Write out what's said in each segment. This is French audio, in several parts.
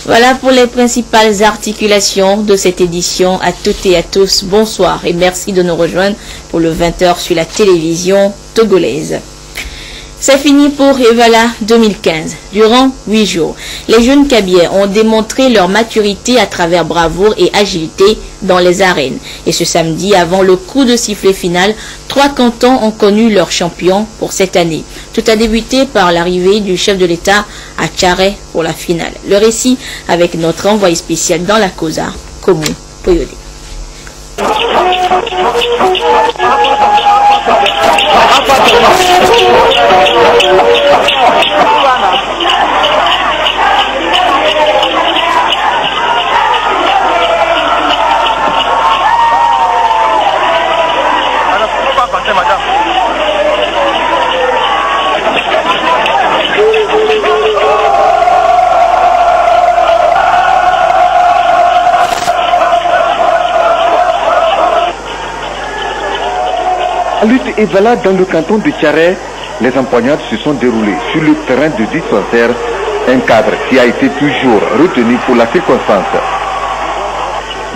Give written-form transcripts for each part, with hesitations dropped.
Voilà pour les principales articulations de cette édition. À toutes et à tous, bonsoir et merci de nous rejoindre pour le 20h sur la télévision togolaise. C'est fini pour Evala 2015. Durant 8 jours, les jeunes Kabyais ont démontré leur maturité à travers bravoure et agilité dans les arènes. Et ce samedi, avant le coup de sifflet final, 3 cantons ont connu leur champion pour cette année. Tout a débuté par l'arrivée du chef de l'État à Tcharé pour la finale. Le récit avec notre envoyé spécial dans la Cosa, Komu Poyode. La lutte Evala dans le canton de Tcharé, les empoignades se sont déroulées sur le terrain de dispensaire, un cadre qui a été toujours retenu pour la circonstance.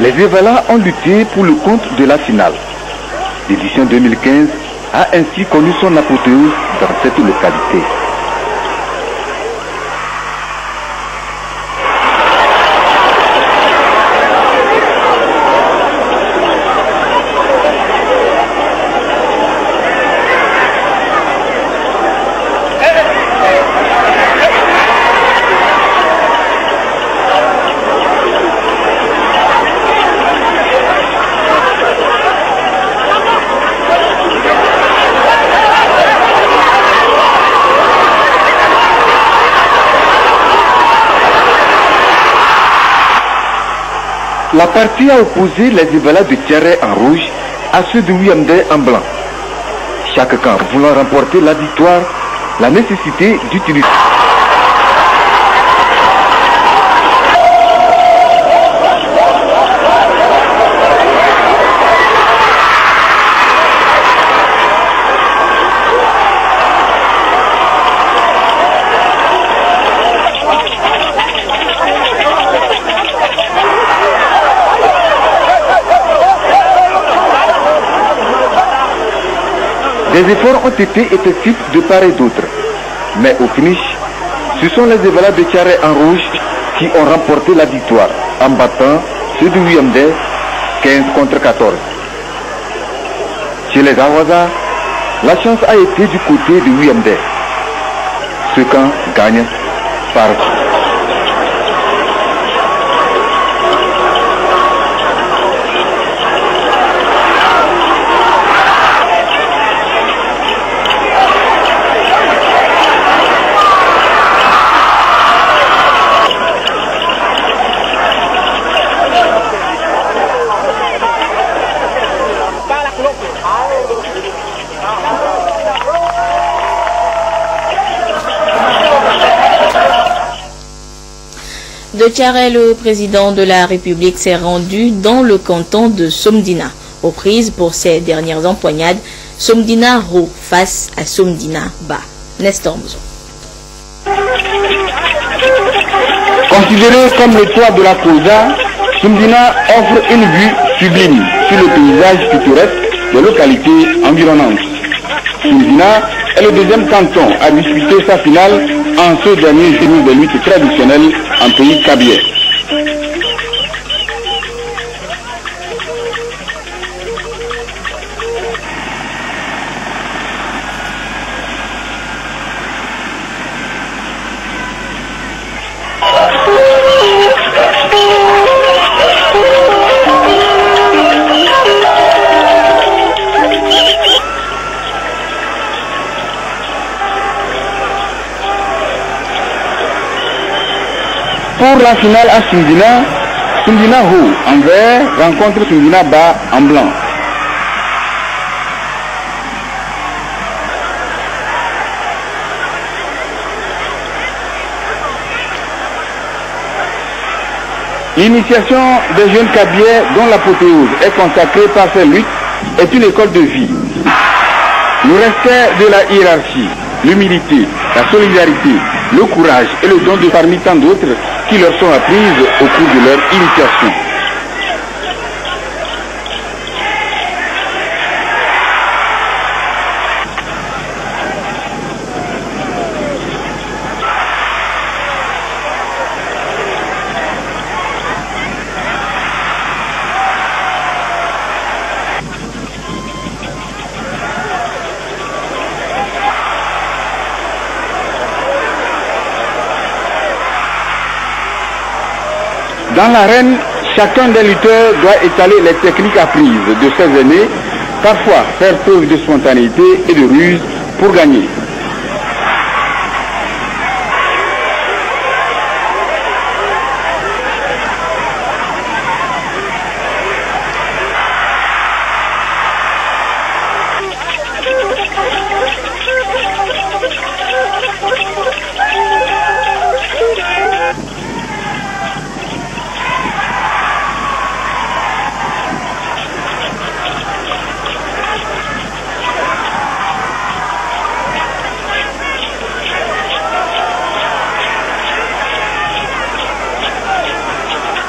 Les Evala ont lutté pour le compte de la finale. L'édition 2015 a ainsi connu son apothéose dans cette localité. La partie a opposé les Evala de Tcharé en rouge à ceux de Wiamdé en blanc. Chaque camp voulant remporter la victoire, la nécessité d'utiliser... Des efforts ont été effectifs de part et d'autre. Mais au finish, ce sont les Evala de Tcharé en rouge qui ont remporté la victoire en battant ceux de Wiamdé 15 contre 14. Chez les Awaza, la chance a été du côté de Wiamdé. Ce camp gagne par... De Tcharé, le président de la République s'est rendu dans le canton de Somdina, aux prises pour ses dernières empoignades, Somdina Ro face à Somdina Ba. Nestor Mouzo. Considéré comme le toit de la Cosa, Somdina offre une vue sublime sur le paysage pittoresque des localités environnantes. Somdina est le deuxième canton à disputer sa finale en ce dernier jour de lutte traditionnelle en pays kabyais. Pour la finale à Somdina, Somdina Ho en vert rencontre Somdina Ba en blanc. L'initiation des jeunes Kabyais dont l'apothéose est consacrée par ces luttes est une école de vie. Le respect de la hiérarchie, l'humilité, la solidarité le courage et le don de parmi tant d'autres qui leur sont apprises au cours de leur initiation. Dans l'arène, chacun des lutteurs doit étaler les techniques apprises de ses aînés, parfois faire preuve de spontanéité et de ruse pour gagner.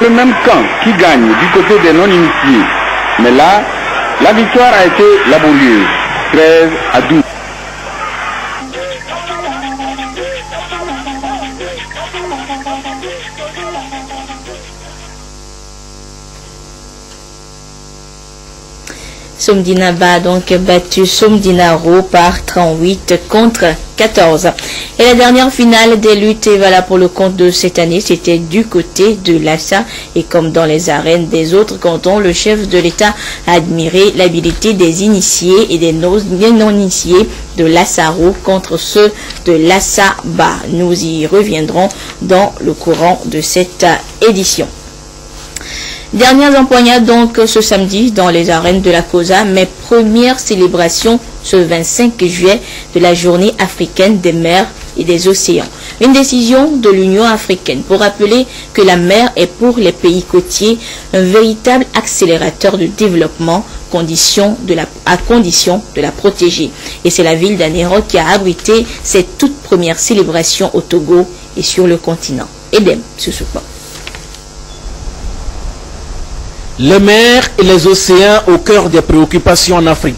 Le même camp qui gagne du côté des non-initiés. Mais là, la victoire a été laborieuse, 13-12. Somdina va donc battu Somdinaro par 38 contre 14. Et la dernière finale des luttes est valable pour le compte de cette année, c'était du côté de Lassa. Et comme dans les arènes des autres cantons, le chef de l'État a admiré l'habileté des initiés et des non-initiés de Lassaro contre ceux de Lassa-Ba. Nous y reviendrons dans le courant de cette édition. Dernières empoignades donc ce samedi dans les arènes de la COSA, mais première célébration ce 25 juillet de la journée africaine des mers et des océans. Une décision de l'Union africaine pour rappeler que la mer est pour les pays côtiers un véritable accélérateur de développement à condition de la protéger. Et c'est la ville d'Anéro qui a abrité cette toute première célébration au Togo et sur le continent. Edem Susukpa. Les mers et les océans au cœur des préoccupations en Afrique.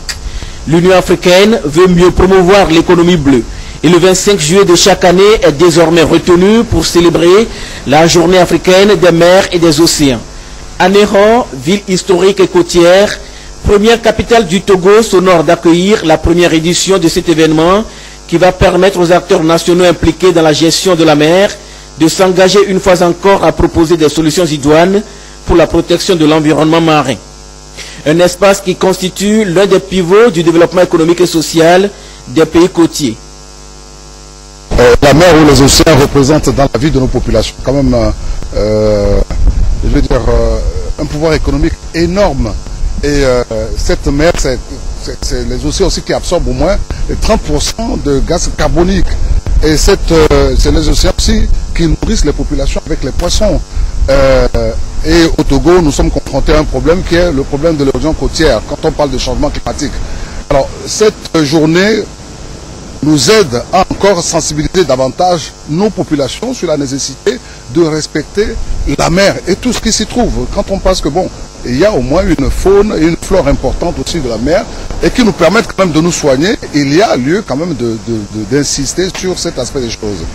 L'Union africaine veut mieux promouvoir l'économie bleue. Et le 25 juillet de chaque année est désormais retenu pour célébrer la journée africaine des mers et des océans. Anéro, ville historique et côtière, première capitale du Togo, s'honore d'accueillir la première édition de cet événement qui va permettre aux acteurs nationaux impliqués dans la gestion de la mer de s'engager une fois encore à proposer des solutions idoines pour la protection de l'environnement marin. Un espace qui constitue l'un des pivots du développement économique et social des pays côtiers. La mer ou les océans représentent dans la vie de nos populations quand même, je veux dire, un pouvoir économique énorme. Et cette mer, c'est les océans aussi qui absorbent au moins 30% de gaz carbonique. Et c'est les océans aussi qui nourrissent les populations avec les poissons. Et au Togo, nous sommes confrontés à un problème qui est le problème de l'érosion côtière, quand on parle de changement climatique. Alors, cette journée nous aide à encore sensibiliser davantage nos populations sur la nécessité de respecter la mer et tout ce qui s'y trouve. Quand on pense que, bon, il y a au moins une faune et une flore importante aussi de la mer et qui nous permettent quand même de nous soigner, il y a lieu quand même d'insister sur cet aspect des choses.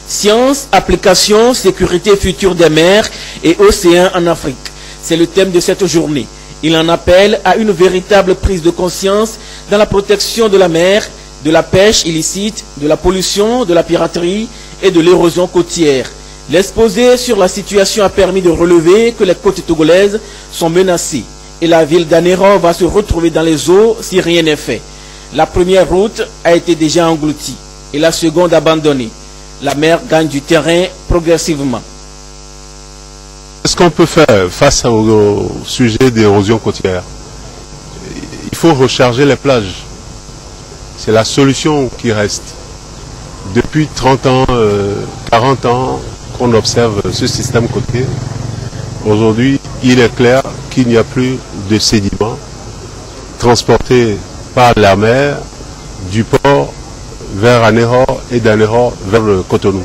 Science, application, sécurité future des mers et océans en Afrique. C'est le thème de cette journée. Il en appelle à une véritable prise de conscience dans la protection de la mer, de la pêche illicite, de la pollution, de la piraterie et de l'érosion côtière. L'exposé sur la situation a permis de relever que les côtes togolaises sont menacées et la ville d'Anéro va se retrouver dans les eaux si rien n'est fait. La première route a été déjà engloutie et la seconde abandonnée. La mer gagne du terrain progressivement. Qu'est-ce qu'on peut faire face au sujet d'érosion côtière? Il faut recharger les plages. C'est la solution qui reste. Depuis 30 ans, 40 ans qu'on observe ce système côtier. Aujourd'hui, il est clair qu'il n'y a plus de sédiments transportés par la mer du port vers Anéhor et d'Anéhor vers le Cotonou.